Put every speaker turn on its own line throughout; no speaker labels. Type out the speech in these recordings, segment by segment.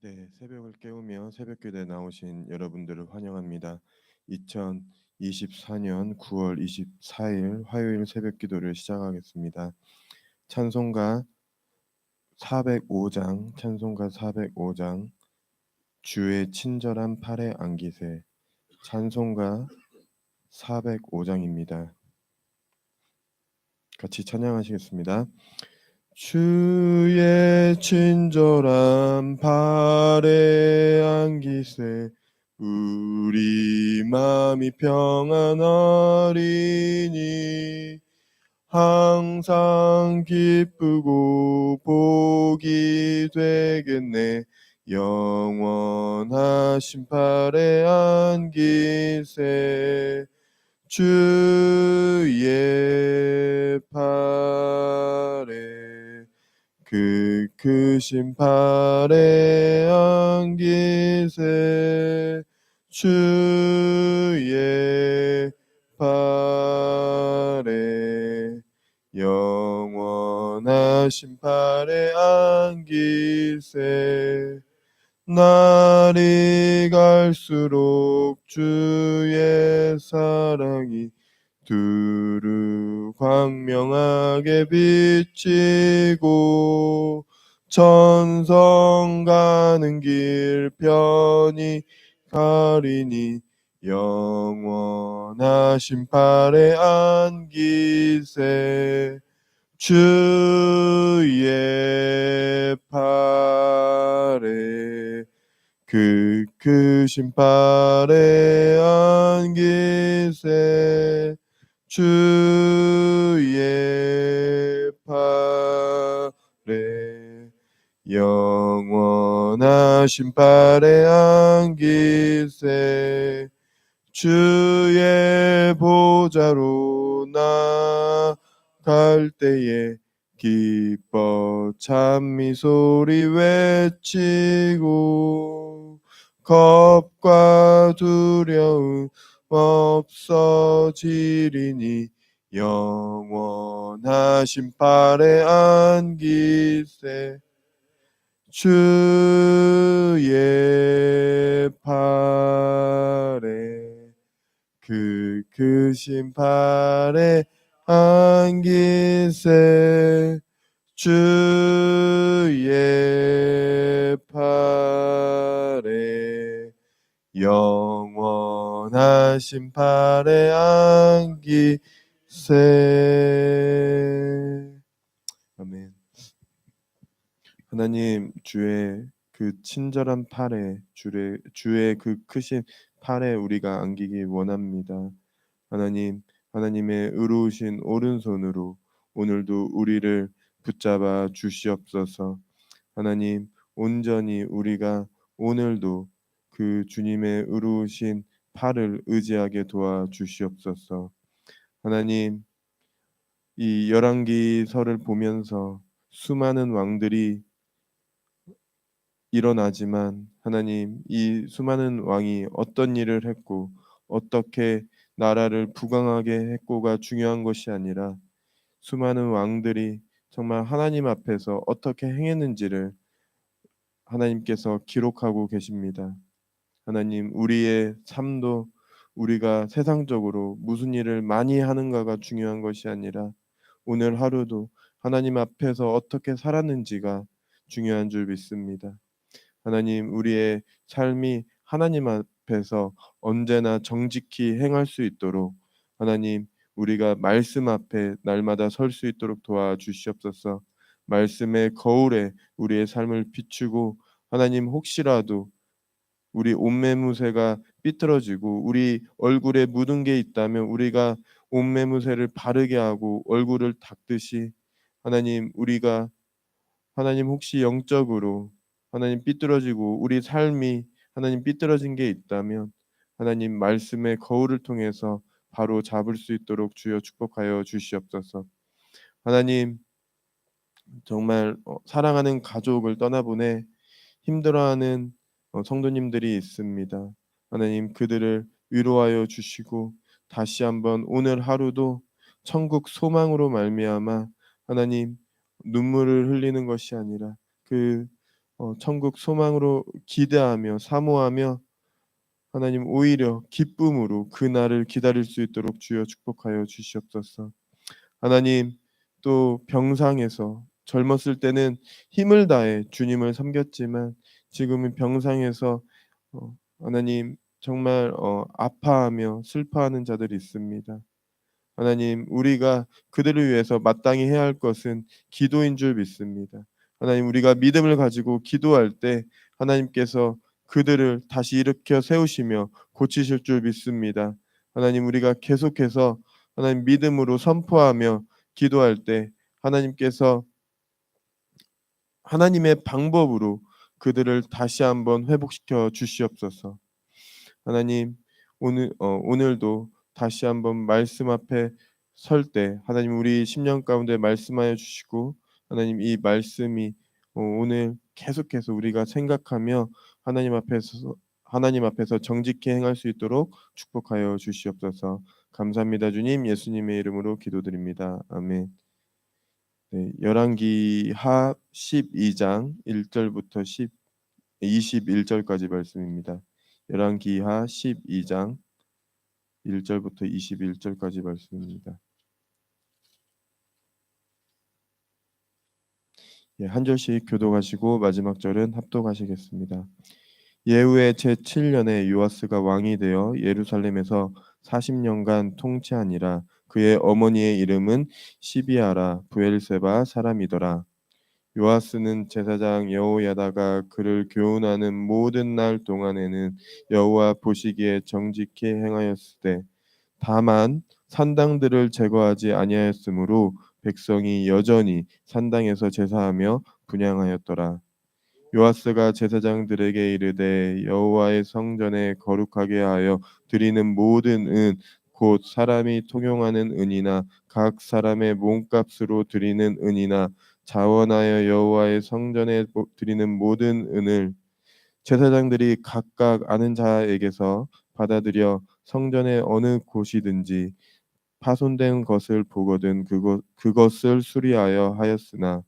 네, 새벽을 깨우며 새벽기도에 나오신 여러분들을 환영합니다. 2024년 9월 24일 화요일 새벽기도를 시작하겠습니다. 찬송가 405장 주의 친절한 팔에 안기세. 찬송가 405장입니다. 같이 찬양하시겠습니다. 주의 친절한 발에 안기세. 우리 마음이 평안하리니 항상 기쁘고 복이 되겠네. 영원하신 팔에 안기세. 주의 팔에 그 크신 팔에 안기세. 주의 팔에 영원하신 팔에 안기세. 날이 갈수록 주의 사랑이 두루 광명하게 비치고 천성 가는 길 편히 가리니 영원하신 팔에 안기세. 주의 팔에 그 크신 팔에 안기세. 주의 팔에 영원하신 팔에 안기세. 주의 보좌로 나갈 때에 기뻐 찬미 소리 외치고 겁과 두려움 없어지리니 영원하신 팔에 안기세. 주의 팔에 그 크신 팔에 안기세. 주의 팔에 영원하신 팔에 안기세. 아멘. 하나님, 주의 그 친절한 팔에 주의 그 크신 팔에 우리가 안기기 원합니다. 하나님, 하나님의 의로우신 오른손으로 오늘도 우리를 붙잡아 주시옵소서. 하나님, 온전히 우리가 오늘도 그 주님의 의로우신 팔을 의지하게 도와 주시옵소서. 하나님, 이 열왕기서를 보면서 수많은 왕들이 일어나지만 하나님, 이 수많은 왕이 어떤 일을 했고 어떻게 나라를 부강하게 했고가 중요한 것이 아니라 수많은 왕들이 정말 하나님 앞에서 어떻게 행했는지를 하나님께서 기록하고 계십니다. 하나님, 우리의 삶도 우리가 세상적으로 무슨 일을 많이 하는가가 중요한 것이 아니라 오늘 하루도 하나님 앞에서 어떻게 살았는지가 중요한 줄 믿습니다. 하나님, 우리의 삶이 하나님 앞에서 언제나 정직히 행할 수 있도록 하나님, 우리가 말씀 앞에 날마다 설 수 있도록 도와주시옵소서. 말씀의 거울에 우리의 삶을 비추고 하나님, 혹시라도 우리 옷매무새가 삐뚤어지고 우리 얼굴에 묻은 게 있다면 우리가 옷매무새를 바르게 하고 얼굴을 닦듯이 하나님, 우리가 하나님, 혹시 영적으로 하나님 삐뚤어지고 우리 삶이 하나님 삐뚤어진 게 있다면 하나님 말씀의 거울을 통해서 바로 잡을 수 있도록 주여 축복하여 주시옵소서. 하나님, 정말 사랑하는 가족을 떠나보내 힘들어하는 성도님들이 있습니다. 하나님, 그들을 위로하여 주시고 다시 한번 오늘 하루도 천국 소망으로 말미암아 하나님, 눈물을 흘리는 것이 아니라 그 천국 소망으로 기대하며 사모하며 하나님 오히려 기쁨으로 그 날을 기다릴 수 있도록 주여 축복하여 주시옵소서. 하나님 또 병상에서 젊었을 때는 힘을 다해 주님을 섬겼지만 지금은 병상에서 하나님 정말 아파하며 슬퍼하는 자들이 있습니다. 하나님 우리가 그들을 위해서 마땅히 해야 할 것은 기도인 줄 믿습니다. 하나님 우리가 믿음을 가지고 기도할 때 하나님께서 그들을 다시 일으켜 세우시며 고치실 줄 믿습니다. 하나님 우리가 계속해서 하나님 믿음으로 선포하며 기도할 때 하나님께서 하나님의 방법으로 그들을 다시 한번 회복시켜 주시옵소서. 하나님 오늘도 다시 한번 말씀 앞에 설 때 하나님 우리 심령 가운데 말씀하여 주시고 하나님 이 말씀이 오늘 계속해서 우리가 생각하며 하나님 앞에서 정직히 행할 수 있도록 축복하여 주시옵소서. 감사합니다. 주님 예수님의 이름으로 기도드립니다. 아멘. 네, 열왕기하 12장 1절부터 21절까지 말씀입니다. 열왕기하 12장 1절부터 21절까지 말씀입니다. 예, 한 절씩 교독하시고 마지막 절은 합독하시겠습니다. 예후의 제7년에 요아스가 왕이 되어 예루살렘에서 40년간 통치하니라. 그의 어머니의 이름은 시비아라 부엘세바 사람이더라. 요아스는 제사장 여호야다가 그를 교훈하는 모든 날 동안에는 여호와 보시기에 정직히 행하였으되 다만 산당들을 제거하지 아니하였으므로 백성이 여전히 산당에서 제사하며 분향하였더라. 요아스가 제사장들에게 이르되 여호와의 성전에 거룩하게 하여 드리는 모든 은 곧 사람이 통용하는 은이나 각 사람의 몸값으로 드리는 은이나 자원하여 여호와의 성전에 드리는 모든 은을 제사장들이 각각 아는 자에게서 받아들여 성전의 어느 곳이든지 파손된 것을 보거든 그것을 수리하여 하였으나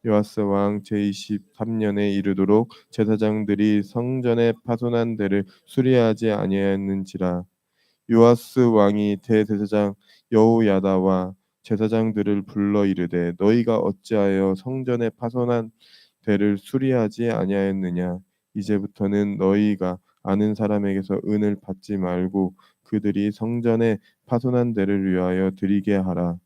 요아스 왕 제23년에 이르도록 제사장들이 성전의 파손한 데를 수리하지 아니하였는지라. 요아스 왕이 대제사장 여호야다와 제사장들을 불러 이르되 너희가 어찌하여 성전의 파손한 데를 수리하지 아니하였느냐. 이제부터는 너희가 아는 사람에게서 은을 받지 말고 그들이 성전의 파손한 데를 위하여 드리게 하라.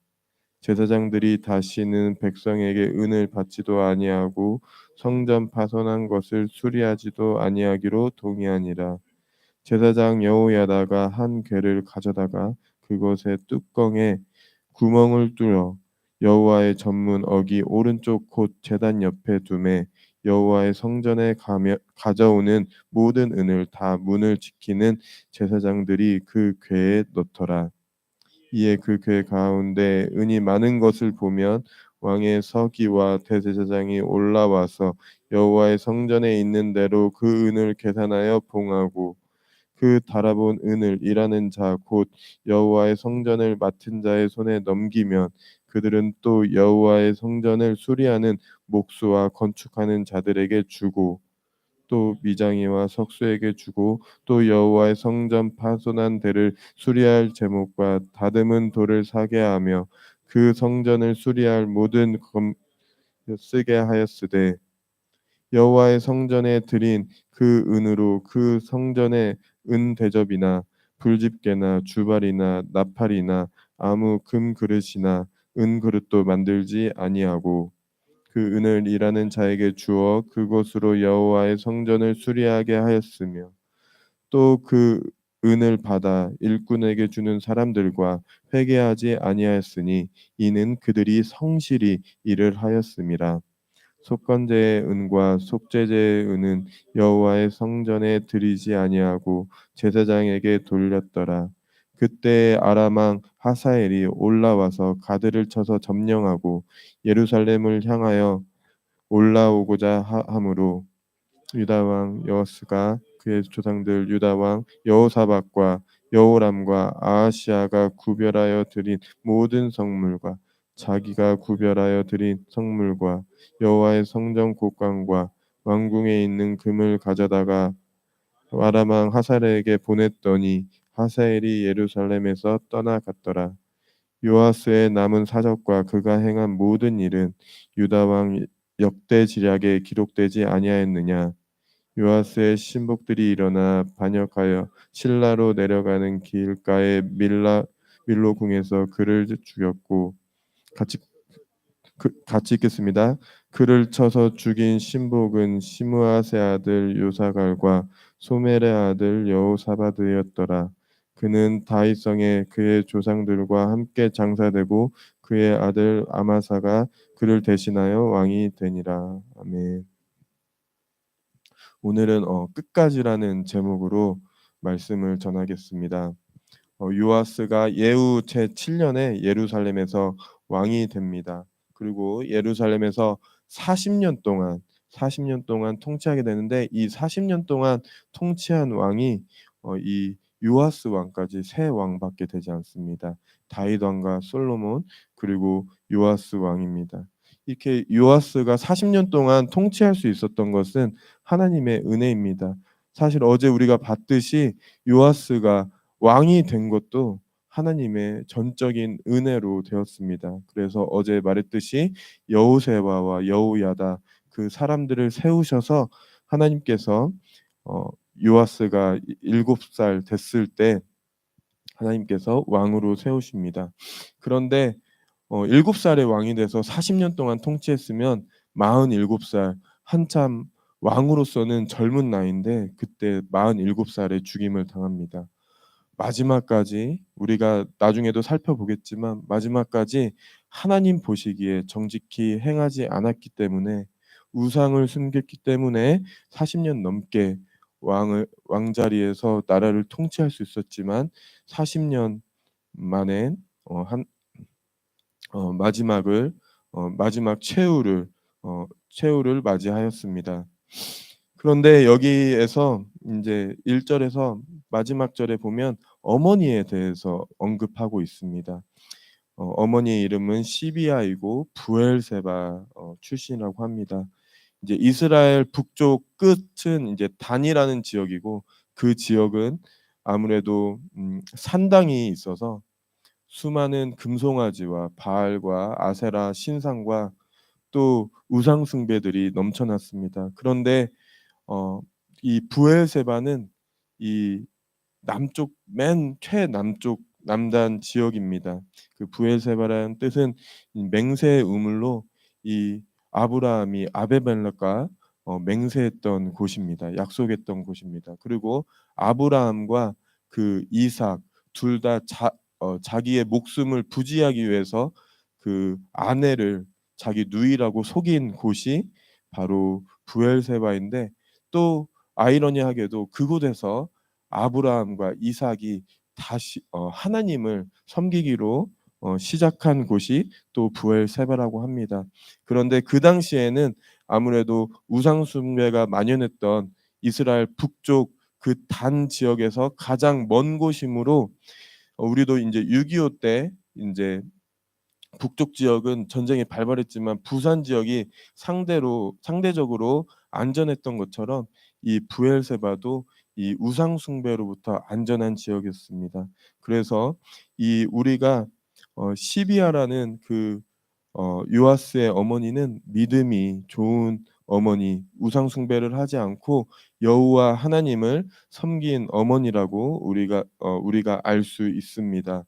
제사장들이 다시는 백성에게 은을 받지도 아니하고 성전 파손한 것을 수리하지도 아니하기로 동의하니라. 제사장 여호야다가 한 궤를 가져다가 그것의 뚜껑에 구멍을 뚫어 여호와의 전문 어기 오른쪽 곧 제단 옆에 두매 여호와의 성전에 가져오는 모든 은을 다 문을 지키는 제사장들이 그 궤에 넣더라. 이에 그 궤 가운데 은이 많은 것을 보면 왕의 서기와 대제사장이 올라와서 여호와의 성전에 있는 대로 그 은을 계산하여 봉하고 그 달아본 은을 일하는 자 곧 여호와의 성전을 맡은 자의 손에 넘기면 그들은 또 여호와의 성전을 수리하는 목수와 건축하는 자들에게 주고 또 미장이와 석수에게 주고 또 여호와의 성전 파손한 데를 수리할 제목과 다듬은 돌을 사게 하며 그 성전을 수리할 모든 검 쓰게 하였으되 여호와의 성전에 드린 그 은으로 그 성전의 은 대접이나 불집게나 주발이나 나팔이나 아무 금 그릇이나 은 그릇도 만들지 아니하고 그 은을 일하는 자에게 주어 그것으로 여호와의 성전을 수리하게 하였으며 또 그 은을 받아 일꾼에게 주는 사람들과 회개하지 아니하였으니 이는 그들이 성실히 일을 하였음이라. 속건제의 은과 속죄제의 은은 여호와의 성전에 드리지 아니하고 제사장에게 돌렸더라. 그때 아람 왕 하사엘이 올라와서 가드를 쳐서 점령하고 예루살렘을 향하여 올라오고자 함으로 유다 왕 여호스가 그의 조상들 유다 왕 여호사밧과 여호람과 아하시아가 구별하여 드린 모든 성물과 자기가 구별하여 드린 성물과 여호와의 성전 곳간과 왕궁에 있는 금을 가져다가 아람 왕 하사엘에게 보냈더니 하사엘이 예루살렘에서 떠나갔더라. 요아스의 남은 사적과 그가 행한 모든 일은 유다 왕 역대지략에 기록되지 아니하였느냐? 요아스의 신복들이 일어나 반역하여 실라로 내려가는 길가의 밀로 궁에서 그를 죽였고, 같이 같이 읽겠습니다. 그를 쳐서 죽인 신복은 시므아세 아들 요사갈과 소멜의 아들 여호사바드였더라. 그는 다윗성에 그의 조상들과 함께 장사되고 그의 아들 아마사가 그를 대신하여 왕이 되니라. 아멘. 오늘은 끝까지라는 제목으로 말씀을 전하겠습니다. 요아스가 예후 제 7년에 예루살렘에서 왕이 됩니다. 그리고 예루살렘에서 40년 동안 통치하게 되는데, 이 40년 동안 통치한 왕이 이 요아스 왕까지 세 왕밖에 되지 않습니다. 다윗 왕과 솔로몬, 그리고 요아스 왕입니다. 이렇게 요아스가 40년 동안 통치할 수 있었던 것은 하나님의 은혜입니다. 사실 어제 우리가 봤듯이 요아스가 왕이 된 것도 하나님의 전적인 은혜로 되었습니다. 그래서 어제 말했듯이 여호세바와 여호야다 그 사람들을 세우셔서 하나님께서 어, 요아스가 7살 됐을 때 하나님께서 왕으로 세우십니다. 그런데 7살에 왕이 돼서 40년 동안 통치했으면 47살, 한참 왕으로서는 젊은 나이인데 그때 47살에 죽임을 당합니다. 마지막까지 우리가 나중에도 살펴보겠지만 마지막까지 하나님 보시기에 정직히 행하지 않았기 때문에, 우상을 숨겼기 때문에 40년 넘게 왕자리에서 나라를 통치할 수 있었지만 40년 만에 한 마지막 최후를 맞이하였습니다. 그런데 여기에서 이제 1절에서 마지막 절에 보면 어머니에 대해서 언급하고 있습니다. 어머니의 이름은 시비아이고 부엘세바 출신이라고 합니다. 이제 이스라엘 북쪽 끝은 이제 단이라는 지역이고, 그 지역은 아무래도 산당이 있어서 수많은 금송아지와 바알과 아세라 신상과 또 우상 숭배들이 넘쳐났습니다. 그런데 어, 이 부엘세바는 이 남쪽 맨 최남쪽 남단 지역입니다. 그 부엘세바라는 뜻은 이 맹세의 우물로 이 아브라함이 아베멜렉과 맹세했던 곳입니다. 약속했던 곳입니다. 그리고 아브라함과 그 이삭 둘 다 자기의 목숨을 부지하기 위해서 그 아내를 자기 누이라고 속인 곳이 바로 부엘세바인데, 또 아이러니하게도 그곳에서 아브라함과 이삭이 다시 하나님을 섬기기로 시작한 곳이 또 부엘세바라고 합니다. 그런데 그 당시에는 아무래도 우상 숭배가 만연했던 이스라엘 북쪽 그 단 지역에서 가장 먼 곳이므로, 우리도 이제 6.25 때 이제 북쪽 지역은 전쟁이 발발했지만 부산 지역이 상대적으로 안전했던 것처럼 이 부엘세바도 이 우상 숭배로부터 안전한 지역이었습니다. 그래서 이 우리가 시비아라는 그 요아스의 어머니는 믿음이 좋은 어머니, 우상 숭배를 하지 않고 여호와 하나님을 섬긴 어머니라고 우리가 알 수 있습니다.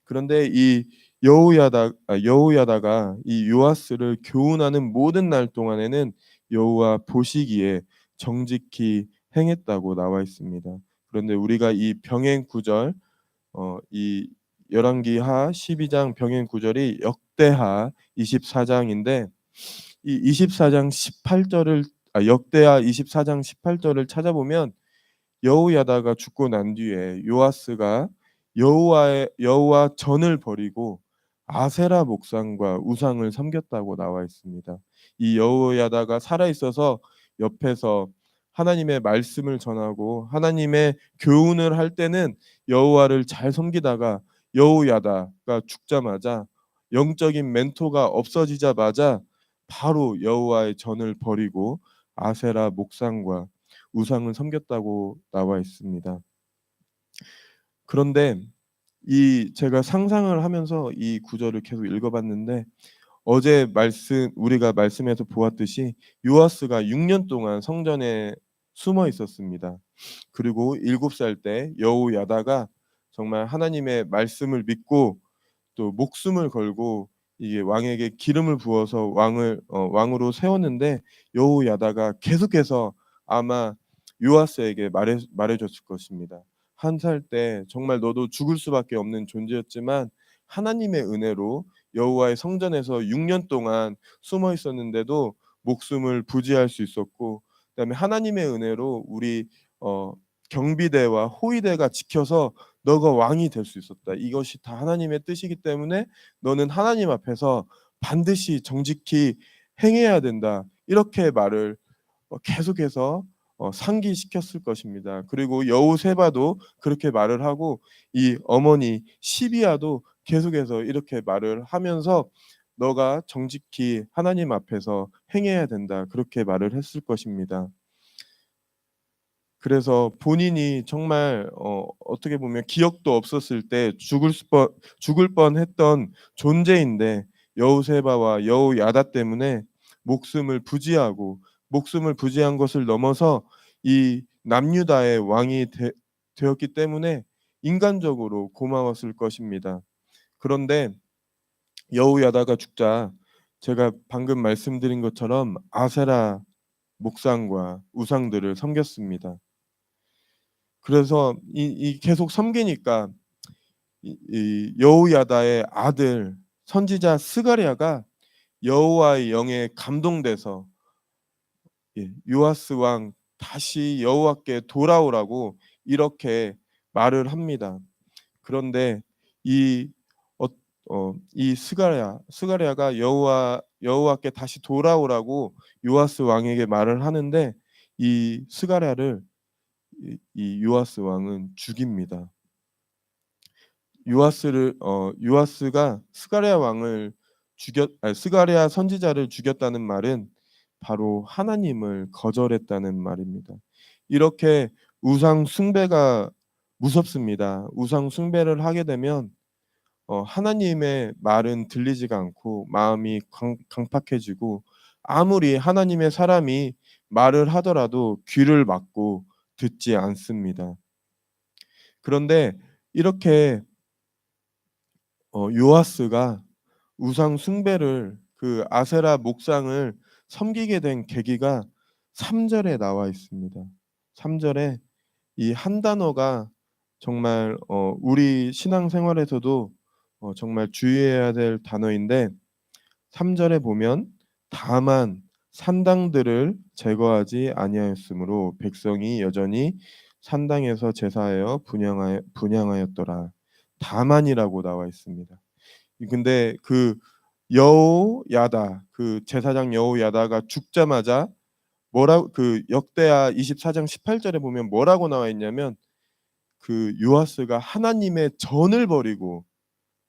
그런데 이 여호야다가 이 요아스를 교훈하는 모든 날 동안에는 여호와 보시기에 정직히 행했다고 나와 있습니다. 그런데 우리가 이 병행 구절, 이 열왕기하 12장 병행 구절이 역대하 24장인데, 이 24장 18절을 역대하 24장 18절을 찾아보면 여호야다가 죽고 난 뒤에 요아스가 여호와 전을 버리고 아세라 목상과 우상을 섬겼다고 나와 있습니다. 이 여호야다가 살아 있어서 옆에서 하나님의 말씀을 전하고 하나님의 교훈을 할 때는 여호와를 잘 섬기다가, 여호야다가 죽자마자 영적인 멘토가 없어지자마자 바로 여호와의 전을 버리고 아세라 목상과 우상을 섬겼다고 나와 있습니다. 그런데 이 제가 상상을 하면서 이 구절을 계속 읽어봤는데 어제 말씀 우리가 말씀에서 보았듯이 요아스가 6년 동안 성전에 숨어 있었습니다. 그리고 7살 때 여호야다가 정말 하나님의 말씀을 믿고 또 목숨을 걸고 이게 왕에게 기름을 부어서 왕으로 세웠는데 여호야다가 계속해서 아마 요아스에게 말해줬을 것입니다. 한 살 때 정말 너도 죽을 수밖에 없는 존재였지만 하나님의 은혜로 여호와의 성전에서 6년 동안 숨어 있었는데도 목숨을 부지할 수 있었고, 그다음에 하나님의 은혜로 우리 어, 경비대와 호위대가 지켜서 너가 왕이 될 수 있었다. 이것이 다 하나님의 뜻이기 때문에 너는 하나님 앞에서 반드시 정직히 행해야 된다. 이렇게 말을 계속해서 상기시켰을 것입니다. 그리고 여호세바도 그렇게 말을 하고 이 어머니 시비아도 계속해서 이렇게 말을 하면서 너가 정직히 하나님 앞에서 행해야 된다. 그렇게 말을 했을 것입니다. 그래서 본인이 정말 어떻게 보면 기억도 없었을 때 죽을 뻔했던 존재인데 여호세바와 여호야다 때문에 목숨을 부지하고 목숨을 부지한 것을 넘어서 이 남유다의 되었기 때문에 인간적으로 고마웠을 것입니다. 그런데 여호야다가 죽자 제가 방금 말씀드린 것처럼 아세라 목상과 우상들을 섬겼습니다. 그래서 이 계속 섬기니까 이 여호야다의 아들 선지자 스가랴가 여호와의 영에 감동돼서 요아스 왕 다시 여호와께 돌아오라고 이렇게 말을 합니다. 그런데 이 이 스가랴가 여호와께 다시 돌아오라고 요아스 왕에게 말을 하는데 이 스가랴를 이 요아스 왕은 죽입니다. 요아스가 스가랴 왕을 스가랴 선지자를 죽였다는 말은 바로 하나님을 거절했다는 말입니다. 이렇게 우상 숭배가 무섭습니다. 우상 숭배를 하게 되면 하나님의 말은 들리지가 않고 마음이 강팍해지고 아무리 하나님의 사람이 말을 하더라도 귀를 막고 듣지 않습니다. 그런데 이렇게 요아스가 우상 숭배를 그 아세라 목상을 섬기게 된 계기가 3절에 나와 있습니다. 3절에 이 한 단어가 정말 우리 신앙생활에서도 정말 주의해야 될 단어인데 3절에 보면 다만 산당들을 제거하지 아니하였으므로 백성이 여전히 산당에서 제사하여 분향하였더라. 다만이라고 나와 있습니다. 근데 그 여호야다 그 제사장 여호야다가 죽자마자 그 역대하 24장 18절에 보면 뭐라고 나와 있냐면 그 요아스가 하나님의 전을 버리고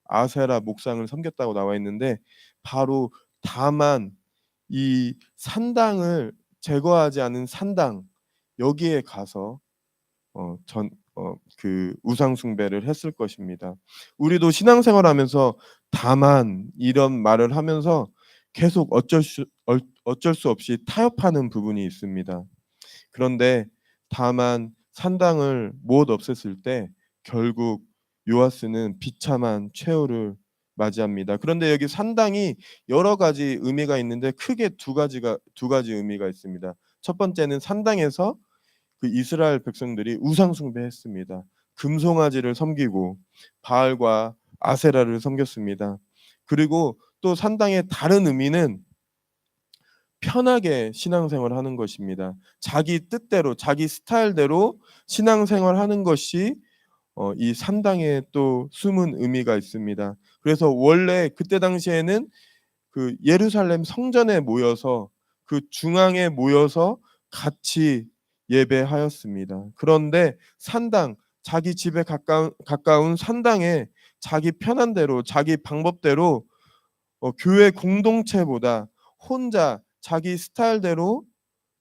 아세라 목상을 섬겼다고 나와 있는데 바로 다만 이 산당을 제거하지 않은 산당 여기에 가서 그 우상 숭배를 했을 것입니다. 우리도 신앙생활하면서 다만 이런 말을 하면서 계속 어쩔 수 없이 타협하는 부분이 있습니다. 그런데 다만 산당을 못 없앴을 때 결국 요아스는 비참한 최후를 맞이합니다. 그런데 여기 산당이 여러 가지 의미가 있는데 크게 두 가지 의미가 있습니다. 첫 번째는 산당에서 그 이스라엘 백성들이 우상 숭배했습니다. 금송아지를 섬기고 바알과 아세라를 섬겼습니다. 그리고 또 산당의 다른 의미는 편하게 신앙생활 하는 것입니다. 자기 뜻대로 자기 스타일대로 신앙생활 하는 것이 이 산당에 또 숨은 의미가 있습니다. 그래서 원래 그때 당시에는 그 예루살렘 성전에 모여서 그 중앙에 모여서 같이 예배하였습니다. 그런데 산당 자기 집에 가까운 산당에 자기 편한 대로 자기 방법대로 교회 공동체보다 혼자 자기 스타일대로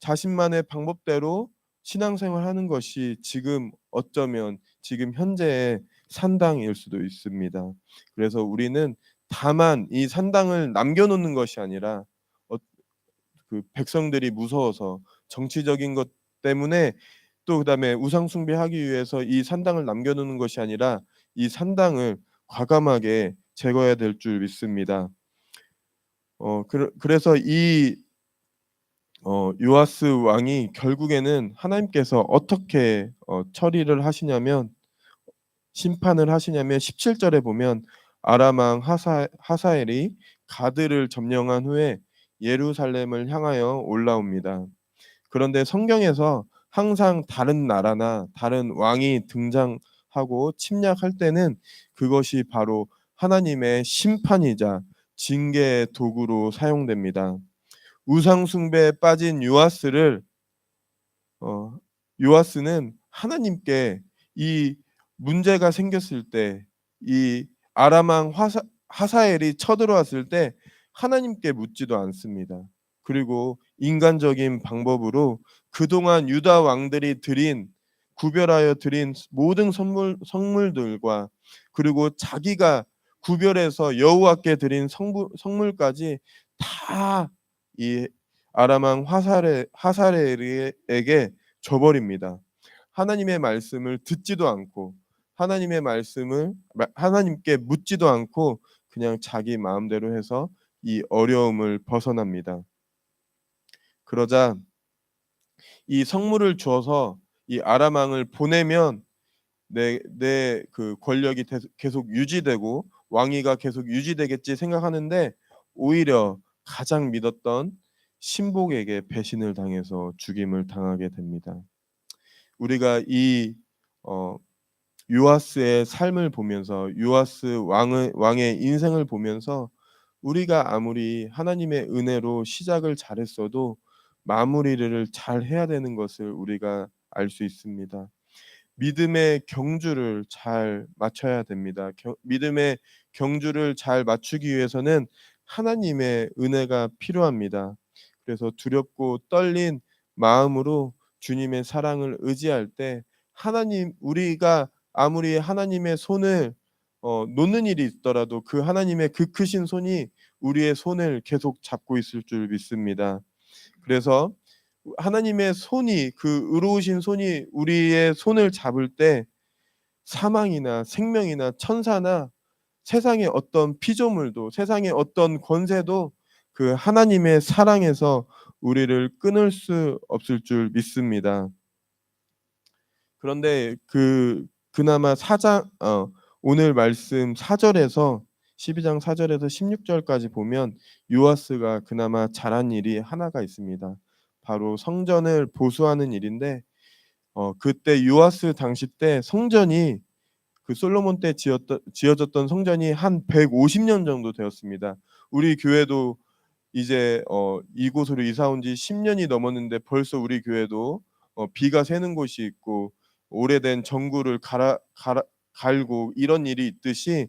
자신만의 방법대로 신앙생활하는 것이 지금 어쩌면 지금 현재의 산당일 수도 있습니다. 그래서 우리는 다만 이 산당을 남겨 놓는 것이 아니라 어 그 백성들이 무서워서 정치적인 것 때문에 또 그다음에 우상 숭배하기 위해서 이 산당을 남겨 놓는 것이 아니라 이 산당을 과감하게 제거해야 될 줄 믿습니다. 그래서 이 요아스 왕이 결국에는 하나님께서 어떻게 처리를 하시냐면 심판을 하시냐면 17 절에 보면 아람 왕 하사엘이 가드를 점령한 후에 예루살렘을 향하여 올라옵니다. 그런데 성경에서 항상 다른 나라나 다른 왕이 등장하고 침략할 때는 그것이 바로 하나님의 심판이자 징계의 도구로 사용됩니다. 우상 숭배에 빠진 어 요아스는 하나님께 이 문제가 생겼을 때 이 아람 왕 하사엘이 쳐들어왔을 때 하나님께 묻지도 않습니다. 그리고 인간적인 방법으로 그동안 유다 왕들이 구별하여 드린 모든 성물들과 그리고 자기가 구별해서 여호와께 드린 성물까지 다 이 아람 왕 하사엘에게 줘 버립니다. 하나님의 말씀을 듣지도 않고 하나님께 묻지도 않고 그냥 자기 마음대로 해서 이 어려움을 벗어납니다. 그러자 이 성물을 주어서 이 아람 왕을 보내면 내 그 권력이 계속 유지되고 왕위가 계속 유지되겠지 생각하는데 오히려 가장 믿었던 신복에게 배신을 당해서 죽임을 당하게 됩니다. 우리가 이 어 요아스의 삶을 보면서 요아스 왕의 인생을 보면서 우리가 아무리 하나님의 은혜로 시작을 잘했어도 마무리를 잘해야 되는 것을 우리가 알 수 있습니다. 믿음의 경주를 잘 맞춰야 됩니다. 믿음의 경주를 잘 맞추기 위해서는 하나님의 은혜가 필요합니다. 그래서 두렵고 떨린 마음으로 주님의 사랑을 의지할 때 우리가 아무리 하나님의 손을 놓는 일이 있더라도 그 하나님의 그 크신 손이 우리의 손을 계속 잡고 있을 줄 믿습니다. 그래서 하나님의 손이 그 의로우신 손이 우리의 손을 잡을 때 사망이나 생명이나 천사나 세상의 어떤 피조물도 세상의 어떤 권세도 그 하나님의 사랑에서 우리를 끊을 수 없을 줄 믿습니다. 그런데 그나마 오늘 말씀 4 절에서 12장 4 절에서 16 절까지 보면 요아스가 그나마 잘한 일이 하나가 있습니다. 바로 성전을 보수하는 일인데 그때 요아스 당시 때 성전이 그 솔로몬 때 지어졌던 성전이 한 150년 정도 되었습니다. 우리 교회도 이제 이곳으로 이사 온 지 10 년이 넘었는데 벌써 우리 교회도 비가 새는 곳이 있고 오래된 전구를 갈고 이런 일이 있듯이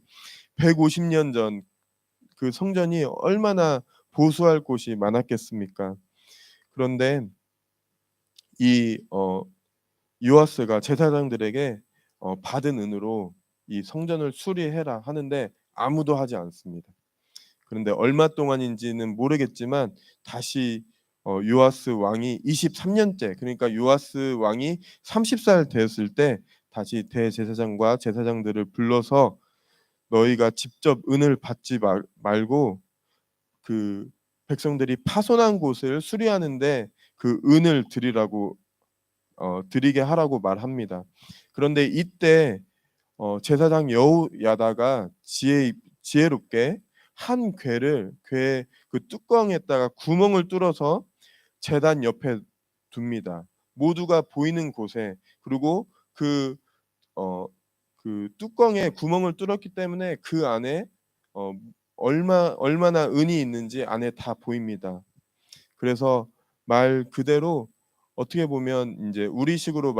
150년 전 그 성전이 얼마나 보수할 곳이 많았겠습니까? 그런데 이 요아스가 제사장들에게 받은 은으로 이 성전을 수리해라 하는데 아무도 하지 않습니다. 그런데 얼마 동안인지는 모르겠지만 다시 요아스 왕이 23 년째 그러니까 요아스 왕이 30살 되었을 때 다시 대제사장과 제사장들을 불러서 너희가 직접 은을 받지 말고 그 백성들이 파손한 곳을 수리하는데 그 은을 드리게 하라고 말합니다. 그런데 이때 제사장 여호야다가 지혜롭게 한 궤 그 뚜껑에다가 구멍을 뚫어서 제단 옆에 둡니다. 모두가 보이는 곳에 그리고 어 그 뚜껑에 구멍을 뚫었기 때문에 그 안에 어 얼마나 은이 있는지 안에 다 보입니다. 그래서 말 그대로 어떻게 보면 인제 우리식으로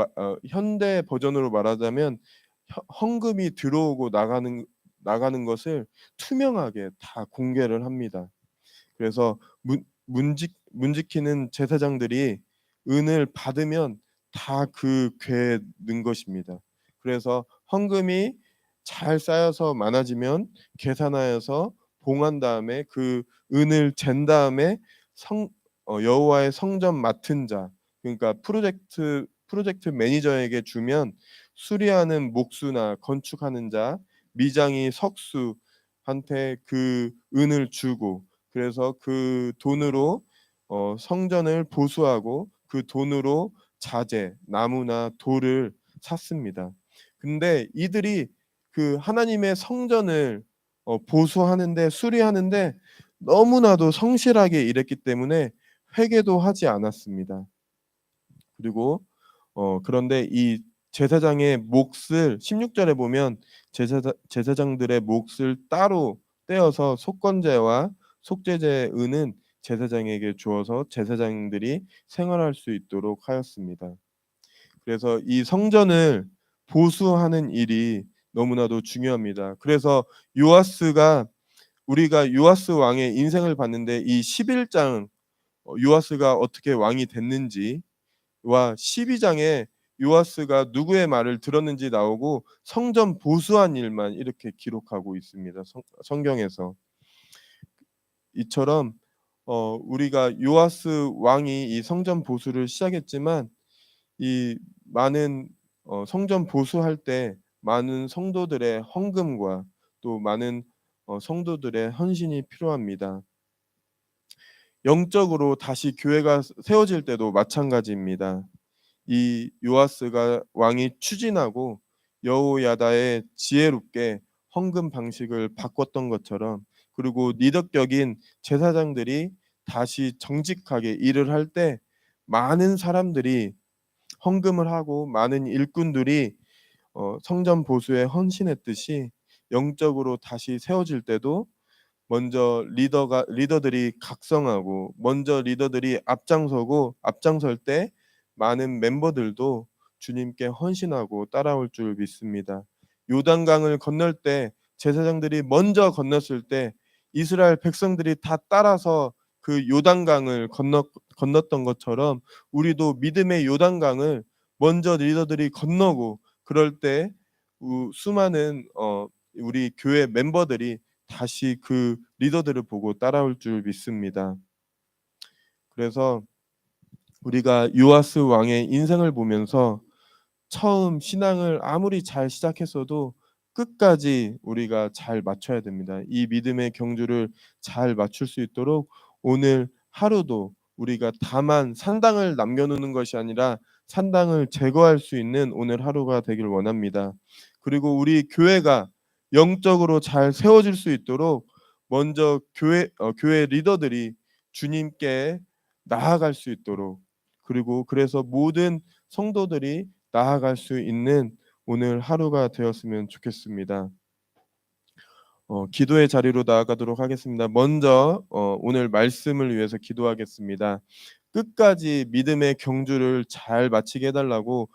현대 버전으로 말하자면 헌금이 들어오고 나가는 것을 투명하게 다 공개를 합니다. 그래서 문 지키는 제사장들이 은을 받으면 다 그 궤에 넣은 것입니다. 그래서 헌금이 잘 쌓여서 많아지면 계산하여서 봉한 다음에 그 은을 잰 다음에 성 여호와의 성전 맡은 자, 그러니까 프로젝트 매니저에게 주면 수리하는 목수나 건축하는 자, 미장이 석수한테 그 은을 주고, 그래서 그 돈으로 성전을 보수하고 그 돈으로 자재, 나무나 돌을 샀습니다. 근데 이들이 그 하나님의 성전을 보수하는데, 수리하는데 너무나도 성실하게 일했기 때문에 회개도 하지 않았습니다. 그리고 그런데 이 제사장의 몫을 16절에 보면 제사장들의 몫을 따로 떼어서 속건제와 속죄제의 은은 제사장에게 주어서 제사장들이 생활할 수 있도록 하였습니다. 그래서 이 성전을 보수하는 일이 너무나도 중요합니다. 그래서 요아스가 우리가 요아스 왕의 인생을 봤는데, 이 11장 요아스가 어떻게 왕이 됐는지와 12장에 요아스가 누구의 말을 들었는지 나오고 성전 보수한 일만 이렇게 기록하고 있습니다. 성경에서. 이처럼 우리가 요아스 왕이 이 성전 보수를 시작했지만, 이 많은 성전 보수할 때 많은 성도들의 헌금과 또 많은 성도들의 헌신이 필요합니다. 영적으로 다시 교회가 세워질 때도 마찬가지입니다. 이 요아스가 왕이 추진하고 여호야다의 지혜롭게 헌금 방식을 바꿨던 것처럼, 그리고 리더격인 제사장들이 다시 정직하게 일을 할 때 많은 사람들이 헌금을 하고 많은 일꾼들이 성전 보수에 헌신했듯이, 영적으로 다시 세워질 때도 먼저 리더들이 각성하고 먼저 리더들이 앞장설 때 많은 멤버들도 주님께 헌신하고 따라올 줄 믿습니다. 요단강을 건널 때 제사장들이 먼저 건넜을 때 이스라엘 백성들이 다 따라서 그 요단강을 건넜던 것처럼, 우리도 믿음의 요단강을 먼저 리더들이 건너고, 그럴 때 수많은 우리 교회 멤버들이 다시 그 리더들을 보고 따라올 줄 믿습니다. 그래서 우리가 요아스 왕의 인생을 보면서 처음 신앙을 아무리 잘 시작했어도 끝까지 우리가 잘 맞춰야 됩니다. 이 믿음의 경주를 잘 맞출 수 있도록 오늘 하루도 우리가 다만 산당을 남겨놓는 것이 아니라 산당을 제거할 수 있는 오늘 하루가 되길 원합니다. 그리고 우리 교회가 영적으로 잘 세워질 수 있도록 먼저 교회 리더들이 주님께 나아갈 수 있도록, 그리고 그래서 모든 성도들이 나아갈 수 있는 오늘 하루가 되었으면 좋겠습니다. 기도의 자리로 나아가도록 하겠습니다. 먼저 오늘 말씀을 위해서 기도하겠습니다. 끝까지 믿음의 경주를 잘 마치게 해달라고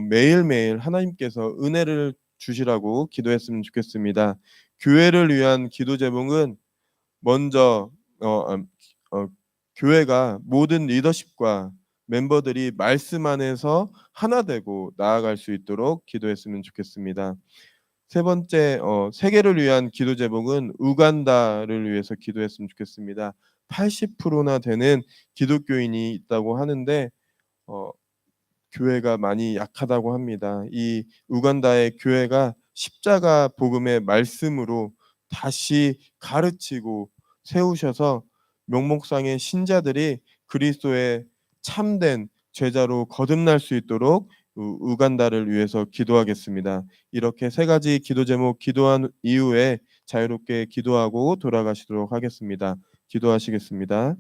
매일매일 하나님께서 은혜를 주시라고 기도했으면 좋겠습니다. 교회를 위한 기도 제목은 먼저 어, 교회가 모든 리더십과 멤버들이 말씀 안에서 하나 되고 나아갈 수 있도록 기도했으면 좋겠습니다. 세 번째, 세계를 위한 기도 제목은 우간다를 위해서 기도했으면 좋겠습니다. 80%나 되는 기독교인이 있다고 하는데 어, 교회가 많이 약하다고 합니다. 이 우간다의 교회가 십자가 복음의 말씀으로 다시 가르치고 세우셔서 명목상의 신자들이 그리스도의 참된 제자로 거듭날 수 있도록 우간다를 위해서 기도하겠습니다. 이렇게 세 가지 기도 제목 기도한 이후에 자유롭게 기도하고 돌아가시도록 하겠습니다. 기도하시겠습니다.